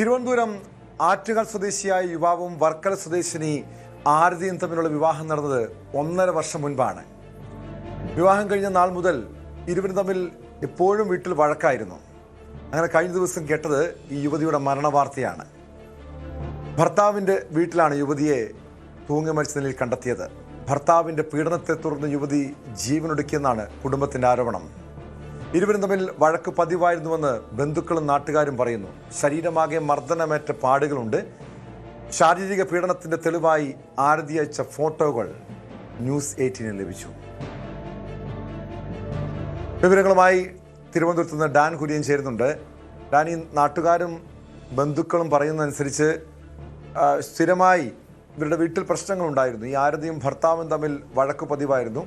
തിരുവനന്തപുരം ആറ്റുകാൽ സ്വദേശിയായ യുവാവും വർക്കല സ്വദേശിനി ആരതിയും തമ്മിലുള്ള വിവാഹം നടന്നത് 1.5 വർഷം മുൻപാണ്. വിവാഹം കഴിഞ്ഞ നാൾ മുതൽ ഇരുവരും തമ്മിൽ എപ്പോഴും വീട്ടിൽ വഴക്കായിരുന്നു. അങ്ങനെ കഴിഞ്ഞ ദിവസം കേട്ടത് ഈ യുവതിയുടെ മരണവാർത്തയാണ്. ഭർത്താവിൻ്റെ വീട്ടിലാണ് യുവതിയെ തൂങ്ങി മരിച്ച നിലയിൽ കണ്ടെത്തിയത്. ഭർത്താവിൻ്റെ പീഡനത്തെ തുടർന്ന് യുവതി ജീവനൊടുക്കിയെന്നാണ് കുടുംബത്തിൻ്റെ ആരോപണം. ഇരുവരും തമ്മിൽ വഴക്ക് പതിവായിരുന്നുവെന്ന് ബന്ധുക്കളും നാട്ടുകാരും പറയുന്നു. ശരീരമാകെ മർദ്ദനമേറ്റ പാടുകളുണ്ട്. ശാരീരിക പീഡനത്തിൻ്റെ തെളിവായി ആരതി അയച്ച ഫോട്ടോകൾ ന്യൂസ് 18 ലഭിച്ചു. വിവരങ്ങളുമായി തിരുവനന്തപുരത്ത് നിന്ന് ഡാൻ കുര്യൻ ചേരുന്നുണ്ട്. ഡാൻ, ഈ നാട്ടുകാരും ബന്ധുക്കളും പറയുന്നതനുസരിച്ച് സ്ഥിരമായി ഇവരുടെ വീട്ടിൽ പ്രശ്നങ്ങളുണ്ടായിരുന്നു. ഈ ആരതിയും ഭർത്താവും തമ്മിൽ വഴക്ക് പതിവായിരുന്നു.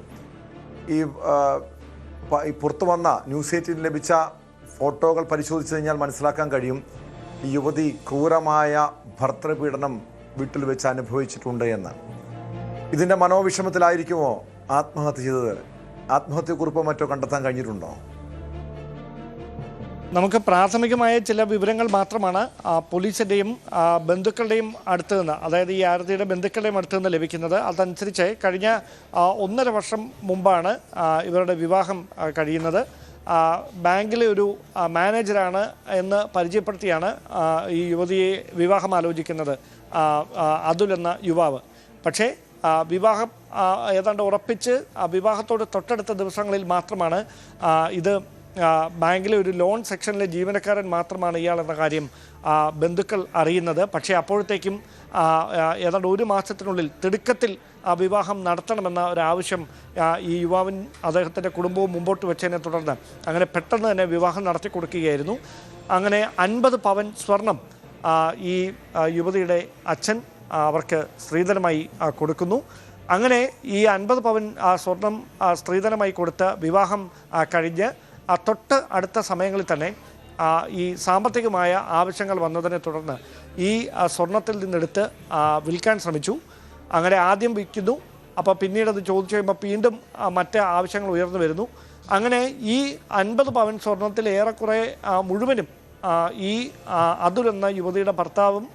ഈ പുറത്തു വന്ന ന്യൂസ് 18 ലഭിച്ച ഫോട്ടോകൾ പരിശോധിച്ചു കഴിഞ്ഞാൽ മനസ്സിലാക്കാൻ കഴിയും ഈ യുവതി ക്രൂരമായ ഭർത്തൃപീഡനം വീട്ടിൽ വെച്ച് അനുഭവിച്ചിട്ടുണ്ട് എന്ന്. ഇതിൻ്റെ മനോവിഷമത്തിലായിരിക്കുമോ ആത്മഹത്യ ചെയ്തത്? ആത്മഹത്യക്കുറിപ്പോ മറ്റോ കണ്ടെത്താൻ കഴിഞ്ഞിട്ടുണ്ടോ? നമുക്ക് പ്രാഥമികമായ ചില വിവരങ്ങൾ മാത്രമാണ് പോലീസിൻ്റെയും ബന്ധുക്കളുടെയും അടുത്ത് നിന്ന്, അതായത് ഈ ആരതിയുടെ ബന്ധുക്കളുടെയും അടുത്ത് നിന്ന് ലഭിക്കുന്നത്. അതനുസരിച്ച് കഴിഞ്ഞ 1.5 വർഷം മുമ്പാണ് ഇവരുടെ വിവാഹം കഴിയുന്നത്. ബാങ്കിലെ ഒരു മാനേജറാണ് എന്ന് പരിചയപ്പെടുത്തിയാണ് ഈ യുവതിയെ വിവാഹം ആലോചിക്കുന്നത് അതുൽ എന്ന യുവാവ്. പക്ഷേ വിവാഹം ഏതാണ്ട് ഉറപ്പിച്ച് വിവാഹത്തോട് തൊട്ടടുത്ത ദിവസങ്ങളിൽ മാത്രമാണ് ഇത് ബാങ്കിലെ ഒരു ലോൺ സെക്ഷനിലെ ജീവനക്കാരൻ മാത്രമാണ് ഇയാൾ എന്ന കാര്യം ബന്ധുക്കൾ അറിയുന്നത്. പക്ഷേ അപ്പോഴത്തേക്കും ഏതാണ്ട് 1 മാസത്തിനുള്ളിൽ തിടുക്കത്തിൽ വിവാഹം നടത്തണമെന്ന ഒരാവശ്യം ഈ യുവാവിൻ അദ്ദേഹത്തിൻ്റെ കുടുംബവും മുമ്പോട്ട് വെച്ചതിനെ തുടർന്ന് അങ്ങനെ പെട്ടെന്ന് തന്നെ വിവാഹം നടത്തി കൊടുക്കുകയായിരുന്നു. അങ്ങനെ 50 പവൻ സ്വർണം ഈ യുവതിയുടെ അച്ഛൻ അവർക്ക് സ്ത്രീധനമായി കൊടുക്കുന്നു. അങ്ങനെ ഈ 50 പവൻ സ്വർണം സ്ത്രീധനമായി കൊടുത്ത് വിവാഹം കഴിഞ്ഞ് തൊട്ട് അടുത്ത സമയങ്ങളിൽ തന്നെ ഈ സാമ്പത്തികമായ ആവശ്യങ്ങൾ വന്നതിനെ തുടർന്ന് ഈ സ്വർണത്തിൽ നിന്നെടുത്ത് വിൽക്കാൻ ശ്രമിച്ചു. അങ്ങനെ ആദ്യം വിൽക്കുന്നു. അപ്പോൾ പിന്നീട് അത് ചോദിച്ചു കഴിയുമ്പോൾ വീണ്ടും മറ്റ് ആവശ്യങ്ങൾ ഉയർന്നു വരുന്നു. അങ്ങനെ ഈ 50 പവൻ സ്വർണത്തിൽ ഏറെക്കുറെ മുഴുവനും ഈ അതുൽ എന്ന യുവതിയുടെ ഭർത്താവും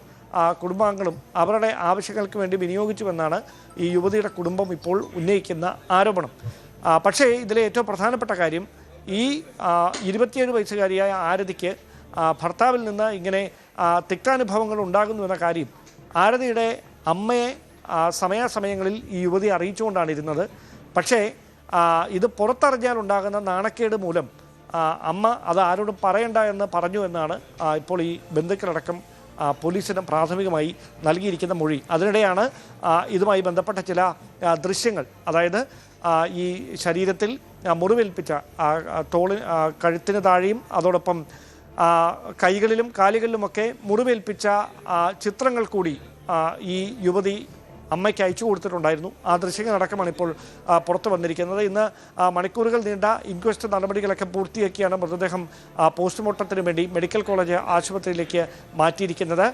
കുടുംബാംഗങ്ങളും അവരുടെ ആവശ്യങ്ങൾക്ക് വേണ്ടി വിനിയോഗിച്ചുവെന്നാണ് ഈ യുവതിയുടെ കുടുംബം ഇപ്പോൾ ഉന്നയിക്കുന്ന ആരോപണം. പക്ഷേ ഇതിലെ ഏറ്റവും പ്രധാനപ്പെട്ട കാര്യം, ഈ 27 വയസ്സുകാരിയായ ആരതിക്ക് ഭർത്താവിൽ നിന്ന് ഇങ്ങനെ തിക്താനുഭവങ്ങൾ ഉണ്ടാകുന്നു എന്ന കാര്യം ആരതിയുടെ അമ്മയെ സമയാസമയങ്ങളിൽ ഈ യുവതി അറിയിച്ചുകൊണ്ടാണ് ഇരുന്നത്. പക്ഷേ ഇത് പുറത്തറിഞ്ഞാൽ ഉണ്ടാകുന്ന നാണക്കേട് മൂലം അമ്മ അത് ആരോടും പറയണ്ട എന്ന് പറഞ്ഞു എന്നാണ് ഇപ്പോൾ ഈ ബന്ധുക്കളടക്കം പോലീസിന് പ്രാഥമികമായി നൽകിയിരിക്കുന്ന മൊഴി. അതിനിടെയാണ് ഇതുമായി ബന്ധപ്പെട്ട ചില ദൃശ്യങ്ങൾ, അതായത് ഈ ശരീരത്തിൽ മുറിവേൽപ്പിച്ച കഴുത്തിന് താഴെയും അതോടൊപ്പം കൈകളിലും കാലുകളിലുമൊക്കെ മുറിവേൽപ്പിച്ച ചിത്രങ്ങൾ കൂടി ഈ യുവതി അമ്മയ്ക്ക് അയച്ചു കൊടുത്തിട്ടുണ്ടായിരുന്നു. ആ ദൃശ്യങ്ങളടക്കമാണ് ഇപ്പോൾ പുറത്തു വന്നിരിക്കുന്നത്. ഇന്ന് മണിക്കൂറുകൾ നീണ്ട ഇൻക്വസ്റ്റ് നടപടികളൊക്കെ പൂർത്തിയാക്കിയാണ് മൃതദേഹം പോസ്റ്റ്മോർട്ടത്തിന് വേണ്ടി മെഡിക്കൽ കോളേജ് ആശുപത്രിയിലേക്ക് മാറ്റിയിരിക്കുന്നത്.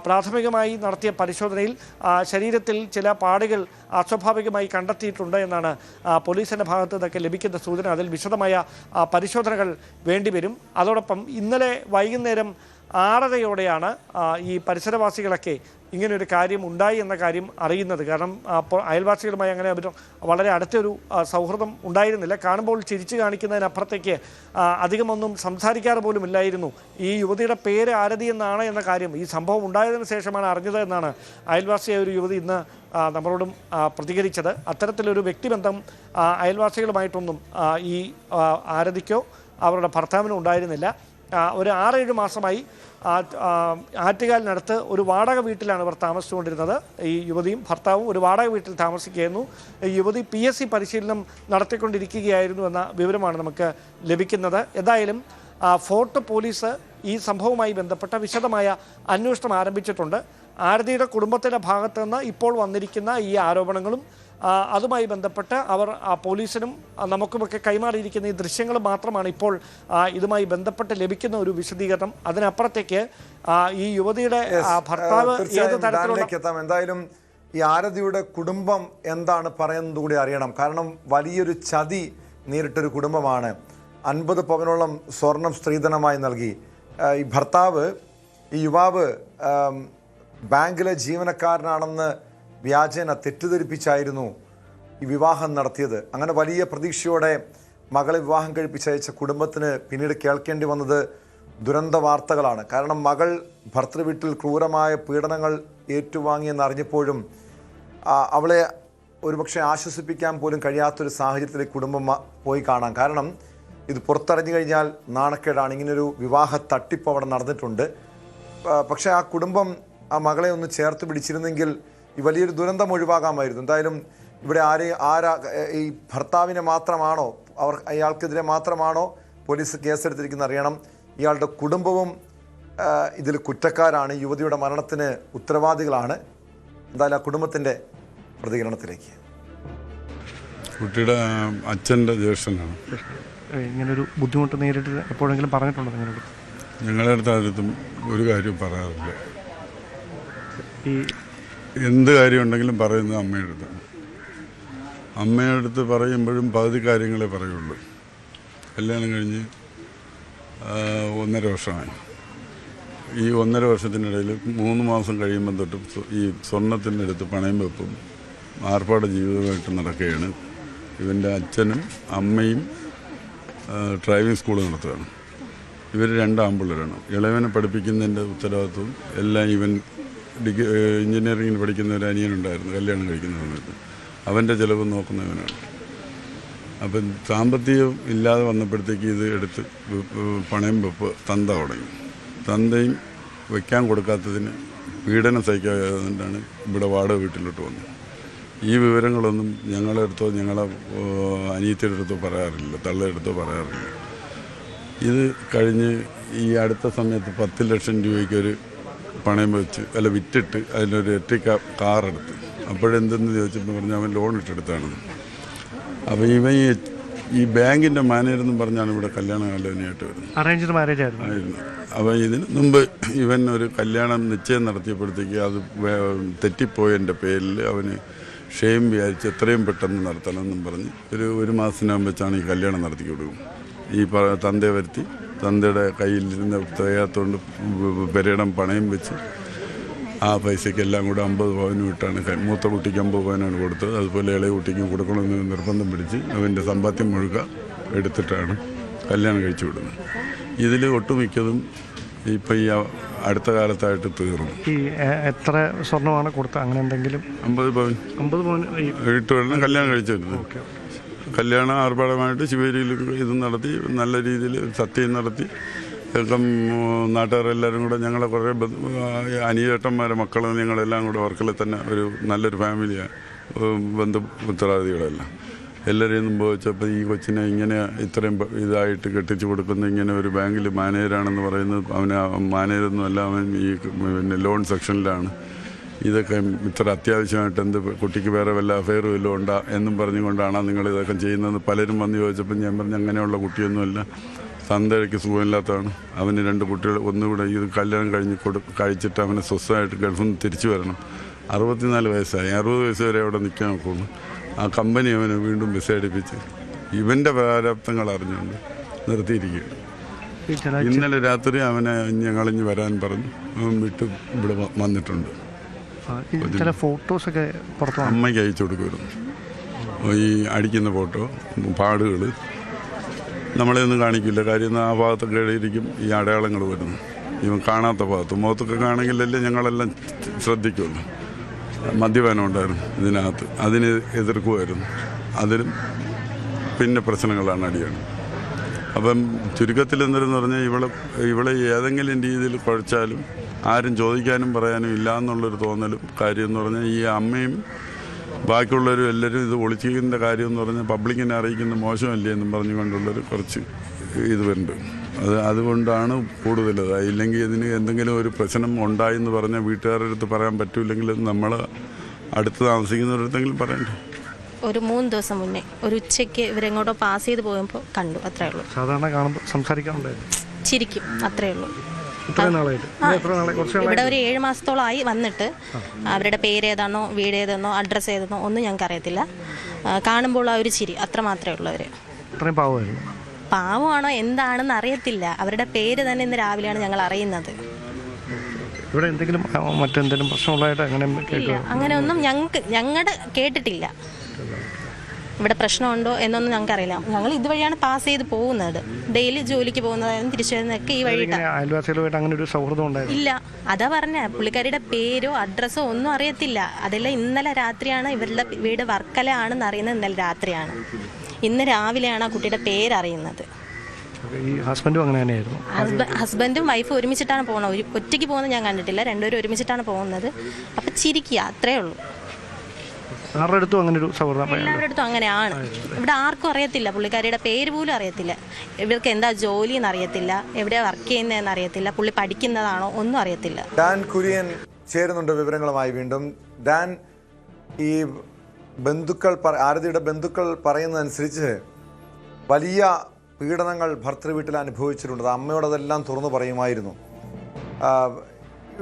പ്രാഥമികമായി നടത്തിയ പരിശോധനയിൽ ശരീരത്തിൽ ചില പാടുകൾ അസ്വാഭാവികമായി കണ്ടെത്തിയിട്ടുണ്ട് എന്നാണ് പോലീസിൻ്റെ ഭാഗത്തു നിന്നൊക്കെ ലഭിക്കുന്ന സൂചന. അതിൽ വിശദമായ പരിശോധനകൾ വേണ്ടിവരും. അതോടൊപ്പം ഇന്നലെ വൈകുന്നേരം 6:30യോടെയാണ് ഈ പരിസരവാസികളൊക്കെ ഇങ്ങനൊരു കാര്യം ഉണ്ടായി എന്ന കാര്യം അറിയുന്നത്. കാരണം അപ്പോൾ അയൽവാസികളുമായി അങ്ങനെ അവർ വളരെ അടുത്തൊരു സൗഹൃദം ഉണ്ടായിരുന്നില്ല. കാണുമ്പോൾ ചിരിച്ചു കാണിക്കുന്നതിനപ്പുറത്തേക്ക് അധികമൊന്നും സംസാരിക്കാറ് പോലും ഇല്ലായിരുന്നു. ഈ യുവതിയുടെ പേര് ആരതി എന്നാണ് എന്ന കാര്യം ഈ സംഭവം ഉണ്ടായതിനു ശേഷമാണ് അറിഞ്ഞത് എന്നാണ് അയൽവാസിയായ ഒരു യുവതി ഇന്ന് നമ്മളോടും പ്രതികരിച്ചത്. അത്തരത്തിലൊരു വ്യക്തിബന്ധം അയൽവാസികളുമായിട്ടൊന്നും ഈ ആരതിക്കോ അവരുടെ ഭർത്താവിനോ ഉണ്ടായിരുന്നില്ല. ഒരു 6-7 മാസമായി ആറ്റുകാലിനടുത്ത് ഒരു വാടക വീട്ടിലാണ് ഇവർ താമസിച്ചുകൊണ്ടിരുന്നത്. ഈ യുവതിയും ഭർത്താവും ഒരു വാടക വീട്ടിൽ താമസിക്കുകയായിരുന്നു. ഈ യുവതി PSC പരിശീലനം നടത്തിക്കൊണ്ടിരിക്കുകയായിരുന്നു എന്ന വിവരമാണ് നമുക്ക് ലഭിക്കുന്നത്. എന്തായാലും ഫോർട്ട് പോലീസ് ഈ സംഭവവുമായി ബന്ധപ്പെട്ട വിശദമായ അന്വേഷണം ആരംഭിച്ചിട്ടുണ്ട്. ആരതിയുടെ കുടുംബത്തിൻ്റെ ഭാഗത്തു നിന്ന് ഇപ്പോൾ വന്നിരിക്കുന്ന ഈ ആരോപണങ്ങളും അതുമായി ബന്ധപ്പെട്ട് അവർ പോലീസിനും നമുക്കുമൊക്കെ കൈമാറിയിരിക്കുന്ന ഈ ദൃശ്യങ്ങൾ മാത്രമാണ് ഇപ്പോൾ ഇതുമായി ബന്ധപ്പെട്ട് ലഭിക്കുന്ന ഒരു വിശദീകരണം. അതിനപ്പുറത്തേക്ക് ഈ യുവതിയുടെ ഭർത്താവ് ഏത് തരത്തിലുള്ള എന്തായാലും ഈ ആരതിയുടെ കുടുംബം എന്താണ് പറയുന്നത് കൂടി അറിയണം. കാരണം വലിയൊരു ചതി നേരിട്ടൊരു കുടുംബമാണ്. 50 പവനോളം സ്വർണം സ്ത്രീധനമായി നൽകി. ഈ ഭർത്താവ് ഈ യുവാവ് ബാങ്കിലെ ജീവനക്കാരനാണെന്ന് വ്യാജേന തെറ്റിദ്ധരിപ്പിച്ചായിരുന്നു ഈ വിവാഹം നടത്തിയത്. അങ്ങനെ വലിയ പ്രതീക്ഷയോടെ മകളെ വിവാഹം കഴിപ്പിച്ചയച്ച കുടുംബത്തിന് പിന്നീട് കേൾക്കേണ്ടി വന്നത് ദുരന്ത വാർത്തകളാണ്. കാരണം മകൾ ഭർത്തൃവീട്ടിൽ ക്രൂരമായ പീഡനങ്ങൾ ഏറ്റുവാങ്ങിയെന്ന് അറിഞ്ഞപ്പോഴും അവളെ ഒരുപക്ഷെ ആശ്വസിപ്പിക്കാൻ പോലും കഴിയാത്തൊരു സാഹചര്യത്തിലേക്ക് കുടുംബം പോയി കാണാം. കാരണം ഇത് പുറത്തറിഞ്ഞു കഴിഞ്ഞാൽ നാണക്കേടാണ്. ഇങ്ങനൊരു വിവാഹ തട്ടിപ്പ് അവിടെ നടന്നിട്ടുണ്ട്. പക്ഷേ ആ കുടുംബം ആ മകളെ ഒന്ന് ചേർത്ത് പിടിച്ചിരുന്നെങ്കിൽ ഈ വലിയൊരു ദുരന്തം ഒഴിവാകാമായിരുന്നു. എന്തായാലും ഇവിടെ ഈ ഭർത്താവിനെ മാത്രമാണോ, അയാൾക്കെതിരെ മാത്രമാണോ പോലീസ് കേസെടുത്തിരിക്കുന്നത് അറിയണം. ഇയാളുടെ കുടുംബവും ഇതിൽ കുറ്റക്കാരാണ്, യുവതിയുടെ മരണത്തിന് ഉത്തരവാദികളാണ്. എന്തായാലും ആ കുടുംബത്തിൻ്റെ പ്രതികരണത്തിലേക്ക്. കുട്ടിയുടെ അച്ഛൻ്റെ ജ്യേഷ്ഠനാണ്. ഇങ്ങനൊരു ബുദ്ധിമുട്ട് നേരിട്ട് എപ്പോഴെങ്കിലും പറഞ്ഞിട്ടുണ്ടോ നിങ്ങളോട്? ഞങ്ങളുടെ അടുത്തും ഒരു കാര്യവും പറയാറില്ല. എന്ത് കാര്യമുണ്ടെങ്കിലും പറയുന്നത് അമ്മയുടെ അടുത്താണ്. അമ്മയുടെ അടുത്ത് പറയുമ്പോഴും പകുതി കാര്യങ്ങളെ പറയുള്ളൂ. കല്യാണം കഴിഞ്ഞ് 1.5 വർഷമായി. ഈ 1.5 വർഷത്തിനിടയിൽ 3 മാസം കഴിയുമ്പോൾ തൊട്ട് ഈ സ്വർണത്തിൻ്റെ അടുത്ത് പണയം വെപ്പും ആർപ്പാട് ജീവിതമായിട്ട് നടക്കുകയാണ്. ഇവൻ്റെ അച്ഛനും അമ്മയും ഡ്രൈവിംഗ് സ്കൂൾ നടത്തുകയാണ്. ഇവർ 2 ആൺപിള്ളേരാണ്. ഇളവനെ പഠിപ്പിക്കുന്നതിൻ്റെ ഉത്തരവാദിത്വം എല്ലാം ഇവൻ എഞ്ചിനീയറിങ്ങിന് പഠിക്കുന്ന ഒരു അനിയനുണ്ടായിരുന്നു കല്യാണം കഴിക്കുന്ന സമയത്ത്. അവൻ്റെ ചിലവ് നോക്കുന്നവനാണ്. അപ്പം സാമ്പത്തികം ഇല്ലാതെ വന്നപ്പോഴത്തേക്ക് ഇത് എടുത്ത് പണയം വെപ്പ് തന്ത തുടങ്ങി. തന്തയും വയ്ക്കാൻ കൊടുക്കാത്തതിന് പീഡനം സഹിക്കാത്തതുകൊണ്ടാണ് ഇവിടെ വാടക വീട്ടിലോട്ട് വന്നത്. ഈ വിവരങ്ങളൊന്നും ഞങ്ങളുടെ അടുത്തോ ഞങ്ങളെ അനിയത്തിയുടെ അടുത്തോ പറയാറില്ല, തള്ളയുടെ അടുത്തോ പറയാറില്ല. ഇത് കഴിഞ്ഞ് ഈ അടുത്ത സമയത്ത് 10 ലക്ഷം രൂപയ്ക്കൊരു പണയം വെച്ച് വിറ്റിട്ട് അതിനൊരു ഇലക്ട്രിക് കാറെടുത്ത്. അപ്പോഴെന്തെന്ന് ചോദിച്ചപ്പോൾ പറഞ്ഞാൽ അവൻ ലോൺ ഇട്ടെടുത്താണെന്ന്. അപ്പോൾ ഇവൻ ഈ ബാങ്കിൻ്റെ മാനേജറെന്നും പറഞ്ഞാണ് ഇവിടെ കല്യാണാലോചനയായിട്ട് വരുന്നത്. അറേഞ്ച്ഡ് മാരേജ് ആയിരുന്നു. അപ്പോൾ ഇതിന് മുമ്പ് ഇവൻ ഒരു കല്യാണം നിശ്ചയം നടത്തിയപ്പോഴത്തേക്ക് അത് തെറ്റിപ്പോയതിൻ്റെ പേരിൽ അവന് ക്ഷയം വിചാരിച്ച് എത്രയും പെട്ടെന്ന് നടത്തണമെന്നും പറഞ്ഞ് ഒരു മാസത്തിനകം വെച്ചാണ് ഈ കല്യാണം നടത്തി കൊടുക്കും. ഈ തന്തയെ വരുത്തി തന്തയുടെ കയ്യിൽ നിന്ന് തികയാത്തോണ്ട് പെരയിടം പണയം വെച്ച് ആ പൈസയ്ക്കെല്ലാം കൂടെ 50 പവന് വിട്ടാണ്. മൂത്ത കുട്ടിക്ക് 50 പവനാണ് കൊടുത്തത്. അതുപോലെ ഇളയ കുട്ടിക്കും കൊടുക്കണമെന്ന് നിർബന്ധം പിടിച്ച് അവൻ്റെ സമ്പാദ്യം മുഴുവൻ എടുത്തിട്ടാണ് കല്യാണം കഴിച്ചു വിടുന്നത്. ഇതിൽ ഒട്ടുമിക്കതും ഇപ്പം ഈ അടുത്ത കാലത്തായിട്ട് തീർന്നു. ഈ എത്ര സ്വർണ്ണമാണ് കൊടുത്തത്? അങ്ങനെ എന്തെങ്കിലും 50 പവൻ 50 പവൻ ഇട്ട് വേണം കല്യാണം കഴിച്ചു വരുന്നത്. കല്യാണം ആർഭാടമായിട്ട് ശിവേരിയിൽ ഇത് നടത്തി നല്ല രീതിയിൽ സത്യം നടത്തി. നാട്ടുകാരെല്ലാവരും കൂടെ ഞങ്ങളെ കുറേ അനിയേട്ടന്മാരെ മക്കളും ഞങ്ങളെല്ലാം കൂടെ വർക്കലിൽ തന്നെ ഒരു നല്ലൊരു ഫാമിലിയാണ്. ഉത്തരവാദികളെല്ലാം എല്ലാവരെയും മുമ്പ് വെച്ചപ്പോൾ ഈ കൊച്ചിനെ ഇങ്ങനെ ഇത്രയും ഇതായിട്ട് കെട്ടിച്ചു കൊടുക്കുന്ന ഇങ്ങനെ ഒരു ബാങ്കിൽ മാനേജറാണെന്ന് പറയുന്നത് അവന് മാനേജറൊന്നുമല്ല, അവൻ ഈ ലോൺ സെക്ഷനിലാണ്. ഇതൊക്കെ ഇത്ര അത്യാവശ്യമായിട്ട് കുട്ടിക്ക് വേറെ വല്ല അഫെയറും വല്ലതും ഉണ്ടാ എന്നും പറഞ്ഞുകൊണ്ടാണ് നിങ്ങൾ ഇതൊക്കെ ചെയ്യുന്നത് പലരും വന്ന് ചോദിച്ചപ്പോൾ ഞാൻ പറഞ്ഞു അങ്ങനെയുള്ള കുട്ടിയൊന്നുമല്ല, തന്തയ്ക്ക് സുഖമില്ലാത്തതാണ്. അവന് 2 കുട്ടികൾ ഒന്നുകൂടെ ഇത് കല്യാണം കഴിച്ചിട്ട് അവനെ സ്വസ്ഥമായിട്ട് ഗൾഫിൽ നിന്ന് തിരിച്ചു വരണം. 64 വയസ്സായി, 60 വയസ്സ് വരെ അവിടെ നിൽക്കാൻ നോക്കുള്ളൂ. ആ കമ്പനി അവനെ വീണ്ടും വിസ അടിപ്പിച്ച് ഇവൻ്റെ പ്രാരാബ്ദങ്ങൾ അറിഞ്ഞുകൊണ്ട് നിർത്തിയിരിക്കുകയാണ്. ഇന്നലെ രാത്രി അവനെ ഞങ്ങളിഞ്ഞ് വരാൻ പറഞ്ഞു. അവൻ വിട്ട് ഇവിടെ വന്നിട്ടുണ്ട്. ചില ഫോട്ടോസൊക്കെ പുറത്ത് അമ്മയ്ക്ക് അയച്ചു കൊടുക്കുമായിരുന്നു. ഈ അടിക്കുന്ന ഫോട്ടോ പാടുകൾ നമ്മളെയൊന്നും കാണിക്കില്ല. കാര്യം ആ ഭാഗത്തൊക്കെ എഴുതിയിരിക്കും ഈ അടയാളങ്ങൾ വരുന്നു. ഇവൻ കാണാത്ത ഭാഗത്ത് മുഖത്തൊക്കെ കാണെങ്കിലല്ലേ ഞങ്ങളെല്ലാം ശ്രദ്ധിക്കുമല്ലോ. മദ്യപാനം ഉണ്ടായിരുന്നു ഇതിനകത്ത്, അതിന് എതിർക്കുമായിരുന്നു. അതിലും പിന്നെ പ്രശ്നങ്ങളാണ്, അടിയാണ്. അപ്പം ചുരുക്കത്തിൽ എന്തെന്ന് പറഞ്ഞാൽ ഇവളെ ഏതെങ്കിലും രീതിയിൽ കുഴച്ചാലും ആരും ചോദിക്കാനും പറയാനും ഇല്ല എന്നുള്ളൊരു തോന്നലും കാര്യം എന്ന് പറഞ്ഞാൽ ഈ അമ്മയും ബാക്കിയുള്ളവരും എല്ലാവരും ഇത് ഒളിച്ചിരിക്കുന്ന കാര്യം എന്ന് പറഞ്ഞാൽ പബ്ലിക്കിനെ അറിയിക്കുന്ന മോശമല്ലേ എന്നും പറഞ്ഞുകൊണ്ടുള്ളൊരു കുറച്ച് ഇത് വരുന്നുണ്ട്. അതുകൊണ്ടാണ് കൂടുതലത്. ഇല്ലെങ്കിൽ ഇതിന് എന്തെങ്കിലും ഒരു പ്രശ്നം ഉണ്ടായെന്ന് പറഞ്ഞാൽ വീട്ടുകാരുടെ അടുത്ത് പറയാൻ പറ്റൂല്ലെങ്കിൽ നമ്മൾ അടുത്ത് താമസിക്കുന്നവരടുത്തെങ്കിലും പറയണ്ടേ. ഒരു 3 ദിവസം മുന്നേ ഒരു ഉച്ചയ്ക്ക് ഇവരെങ്ങോട്ടോ പാസ് ചെയ്ത് പോയപ്പോൾ കണ്ടു, അത്രേ ഉള്ളൂ. സാധാരണ കാണുമ്പോൾ സംസാരിക്കാറുണ്ടായിരുന്നു, ചിരിക്കും, അത്രേ ഉള്ളൂ. ഇവിടെ ഒരു 7 മാസത്തോളമായി വന്നിട്ട്. അവരുടെ പേരേതാണോ വീട് ഏതെന്നോ അഡ്രസ്സ് ഏതെന്നോ ഒന്നും ഞങ്ങൾക്ക് അറിയത്തില്ല. കാണുമ്പോൾ ആ ഒരു ചിരി, അത്ര മാത്രമേ ഉള്ളൂ. അവർ പാവമാണോ എന്താണെന്ന് അറിയത്തില്ല. അവരുടെ പേര് തന്നെ ഇന്ന് രാവിലെയാണ് ഞങ്ങൾ അറിയുന്നത്. ഇവിടെ എന്തെങ്കിലും മറ്റെന്തെങ്കിലും പ്രശ്നമുള്ളതായിട്ട് അങ്ങനെ ഇല്ല, അങ്ങനെയൊന്നും ഞങ്ങളുടെ കേട്ടിട്ടില്ല. ഇവിടെ പ്രശ്നമുണ്ടോ എന്നൊന്നും ഞങ്ങൾക്കറിയില്ല. ഞങ്ങൾ ഇതുവഴിയാണ് പാസ് ചെയ്ത് പോകുന്നത്. ഡെയിലി ജോലിക്ക് പോകുന്നതായിരുന്നു, തിരിച്ചു വരുന്നതൊക്കെ ഈ വഴിയിട്ടാണ്. അയൽവാസികളുമായിട്ട് അങ്ങനെ ഒരു സൗഹൃദം ഉണ്ടായിരുന്നു? ഇല്ല, അതാ പറഞ്ഞ പുള്ളിക്കാരിയുടെ പേരോ അഡ്രസ്സോ ഒന്നും അറിയത്തില്ല. അതെല്ലാം ഇന്നലെ രാത്രിയാണ് ഇവരുടെ വീട് വർക്കല ആണെന്ന് അറിയുന്നത്. ഇന്നലെ രാത്രിയാണ്. ഇന്ന് രാവിലെയാണ് ആ കുട്ടിയുടെ പേരറിയുന്നത്. ഈ ഹസ്ബൻഡും അങ്ങനെ തന്നെയായിരുന്നു? ഹസ്ബൻഡും വൈഫും ഒരുമിച്ചിട്ടാണ് പോകുന്നത്. ഒറ്റയ്ക്ക് പോകുന്നത് ഞാൻ കണ്ടിട്ടില്ല. രണ്ടുപേരും ഒരുമിച്ചിട്ടാണ് പോകുന്നത്. അപ്പം ചിരിക്കുക, അത്രേ ഉള്ളൂ. ആരുടെ അടുത്തും അങ്ങനെ ഒരു സൗഹൃദം? എല്ലാവരുടെ അടുത്തും അങ്ങനെയാണ്. ഇവിടെ ആർക്കും അറിയത്തില്ല, പുള്ളിക്കാരിയുടെ പേര് പോലും അറിയത്തില്ല. ഇവർക്ക് എന്താ ജോലി എന്ന് അറിയത്തില്ല, എവിടെയാണ് വർക്ക് ചെയ്യുന്നതെന്ന് അറിയത്തില്ല, പുള്ളി പഠിക്കുന്നതാണോ ഒന്നും അറിയത്തില്ല. ഡാൻ കുര്യൻ ചേരുന്നുണ്ട് വിവരങ്ങളുമായി വീണ്ടും. ഡാൻ, ഈ ബന്ധുക്കൾ ആരതിയുടെ ബന്ധുക്കൾ പറയുന്നതനുസരിച്ച് വലിയ പീഡനങ്ങൾ ഭർത്തൃ വീട്ടിൽ അനുഭവിച്ചിട്ടുണ്ട്. അമ്മയോടതെല്ലാം തുറന്നു പറയുമായിരുന്നു.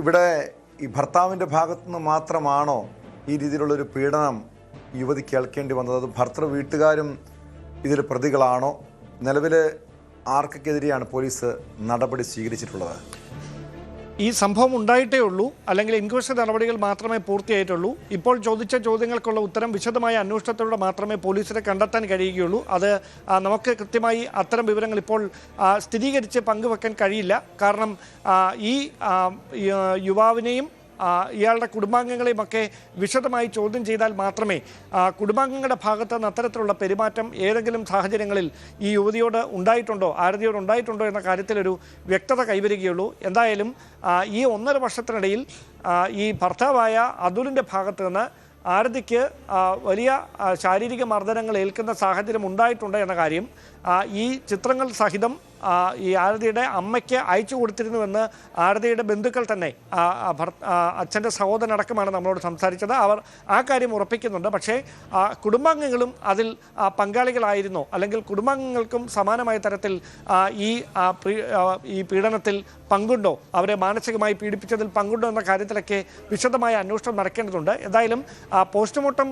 ഇവിടെ ഈ ഭർത്താവിൻ്റെ ഭാഗത്തുനിന്ന് മാത്രമാണോ ഈ രീതിയിലുള്ളൊരു പീഡനം യുവതി കേൾക്കേണ്ടി വന്നത്? അത് ഭർത്തൃ വീട്ടുകാരും ഇതിൽ പ്രതികളാണോ? നിലവിൽ ആർക്കെതിരെയാണ് പോലീസ് നടപടി സ്വീകരിച്ചിട്ടുള്ളത്? ഈ സംഭവം ഉണ്ടായിട്ടേ ഉള്ളൂ, അല്ലെങ്കിൽ ഇൻക്വസ്റ്റ് നടപടികൾ മാത്രമേ പൂർത്തിയായിട്ടുള്ളൂ. ഇപ്പോൾ ചോദിച്ച ചോദ്യങ്ങൾക്കുള്ള ഉത്തരം വിശദമായ അന്വേഷണത്തിലൂടെ മാത്രമേ പോലീസിനെ കണ്ടെത്താൻ കഴിയുകയുള്ളൂ. അത് നമുക്ക് കൃത്യമായി അത്തരം വിവരങ്ങൾ ഇപ്പോൾ സ്ഥിരീകരിച്ച് പങ്കുവെക്കാൻ കഴിയില്ല. കാരണം ഈ യുവാവിനെയും ഇയാളുടെ കുടുംബാംഗങ്ങളെയുമൊക്കെ വിശദമായി ചോദ്യം ചെയ്താൽ മാത്രമേ കുടുംബാംഗങ്ങളുടെ ഭാഗത്ത് നിന്ന് അത്തരത്തിലുള്ള പെരുമാറ്റം ഏതെങ്കിലും സാഹചര്യങ്ങളിൽ ഈ യുവതിയോട് ഉണ്ടായിട്ടുണ്ടോ, ആരതിയോട് ഉണ്ടായിട്ടുണ്ടോ എന്ന കാര്യത്തിലൊരു വ്യക്തത കൈവരികയുള്ളൂ. എന്തായാലും ഈ 1.5 വർഷത്തിനിടയിൽ ഈ ഭർത്താവായ അതുലിൻ്റെ ഭാഗത്ത് നിന്ന് ആരതിക്ക് വലിയ ശാരീരിക മർദ്ദനങ്ങൾ ഏൽക്കുന്ന സാഹചര്യം ഉണ്ടായിട്ടുണ്ട് എന്ന കാര്യം ഈ ചിത്രങ്ങൾ സഹിതം ഈ ആരതിയുടെ അമ്മയ്ക്ക് അയച്ചു കൊടുത്തിരുന്നുവെന്ന് ആരതിയുടെ ബന്ധുക്കൾ തന്നെ, അച്ഛൻ്റെ സഹോദരനടക്കമാണ് നമ്മളോട് സംസാരിച്ചത്. അവർ ആ കാര്യം ഉറപ്പിക്കുന്നുണ്ട്. പക്ഷേ കുടുംബാംഗങ്ങളും അതിൽ പങ്കാളികളായിരുന്നോ, അല്ലെങ്കിൽ കുടുംബാംഗങ്ങൾക്കും സമാനമായ തരത്തിൽ ഈ പീഡനത്തിൽ പങ്കുണ്ടോ, അവരെ മാനസികമായി പീഡിപ്പിച്ചതിൽ പങ്കുണ്ടോ എന്ന കാര്യത്തിലൊക്കെ വിശദമായ അന്വേഷണം നടക്കേണ്ടതുണ്ട്. എന്തായാലും പോസ്റ്റ്മോർട്ടം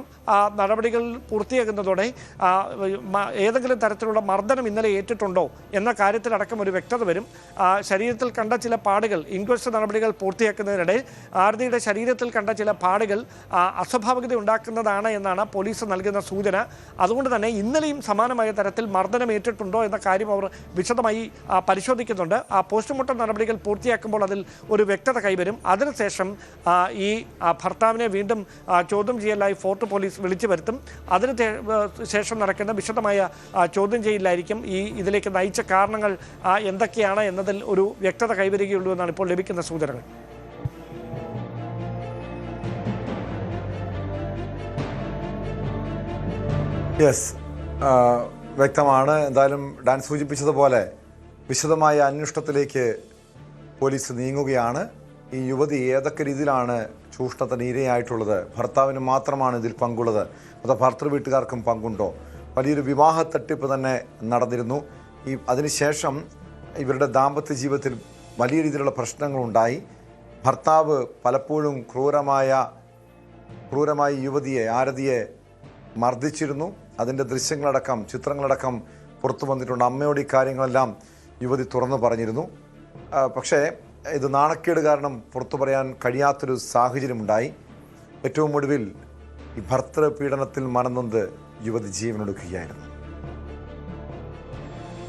നടപടികൾ പൂർത്തിയാകുന്നതോടെ ഏതെങ്കിലും തരത്തിലുള്ള മർദ്ദനം ഇന്നലെ ഏറ്റിട്ടുണ്ടോ എന്ന കാര്യത്തിലടക്കം ഒരു വ്യക്തത വരും. ശരീരത്തിൽ കണ്ട ചില പാടുകൾ, ഇൻക്വസ്റ്റ് നടപടികൾ പൂർത്തിയാക്കുന്നതിനിടെ ആരതിയുടെ ശരീരത്തിൽ കണ്ട ചില പാടുകൾ അസ്വാഭാവികത ഉണ്ടാക്കുന്നതാണ് എന്നാണ് പോലീസ് നൽകുന്ന സൂചന. അതുകൊണ്ട് തന്നെ ഇന്നലെയും സമാനമായ തരത്തിൽ മർദ്ദനം ഏറ്റിട്ടുണ്ടോ എന്ന കാര്യം അവർ വിശദമായി പരിശോധിക്കുന്നുണ്ട്. പോസ്റ്റ്മോർട്ടം നടപടികൾ പൂർത്തിയാക്കുമ്പോൾ അതിൽ ഒരു വ്യക്തത കൈവരും. അതിനുശേഷം ഈ ഭർത്താവിനെ വീണ്ടും ചോദ്യം ചെയ്യലായി ഫോർട്ട് പോലീസ് വിളിച്ചു വരുത്തും. അതിന് ശേഷം നടക്കുന്ന വിശദമായ ചോദ്യം ചെയ്യലായിരിക്കും ഇതിലേക്ക് നയിച്ച കാരണങ്ങൾ എന്തൊക്കെയാണ് എന്നതിൽ ഒരു വ്യക്തത കൈവരികയുള്ളൂ എന്നാണ് ഇപ്പോൾ ലഭിക്കുന്ന സൂചനകൾ. യെസ്, വ്യക്തമാണ്. എന്തായാലും ഡാൻ സൂചിപ്പിച്ചതുപോലെ വിശദമായ അന്വേഷണത്തിലേക്ക് പോലീസ് നീങ്ങുകയാണ്. ഈ യുവതി ഏതൊക്കെ രീതിയിലാണ് ചൂഷണത്തിന് ഇരയായിട്ടുള്ളത്, ഭർത്താവിന് മാത്രമാണ് ഇതിൽ പങ്കുള്ളത്, അതോ ഭർത്തൃ വീട്ടുകാർക്കും പങ്കുണ്ടോ? വലിയൊരു വിവാഹ തട്ടിപ്പ് തന്നെ നടന്നിരുന്നു. അതിനുശേഷം ഇവരുടെ ദാമ്പത്യ ജീവിതത്തിൽ വലിയ രീതിയിലുള്ള പ്രശ്നങ്ങളുണ്ടായി. ഭർത്താവ് പലപ്പോഴും ക്രൂരമായി യുവതിയെ, ആരതിയെ മർദ്ദിച്ചിരുന്നു. അതിൻ്റെ ദൃശ്യങ്ങളടക്കം, ചിത്രങ്ങളടക്കം പുറത്തു വന്നിട്ടുണ്ട്. അമ്മയോട് ഈ കാര്യങ്ങളെല്ലാം യുവതി തുറന്നു പറഞ്ഞിരുന്നു. പക്ഷേ ഇത് നാണക്കേട് കാരണം പുറത്തു പറയാൻ കഴിയാത്തൊരു സാഹചര്യമുണ്ടായി. ഏറ്റവും ഒടുവിൽ ഈ ഭർത്തൃ പീഡനത്തിൽ മനംനൊന്ത് യുവതി ജീവനൊടുക്കുകയായിരുന്നു.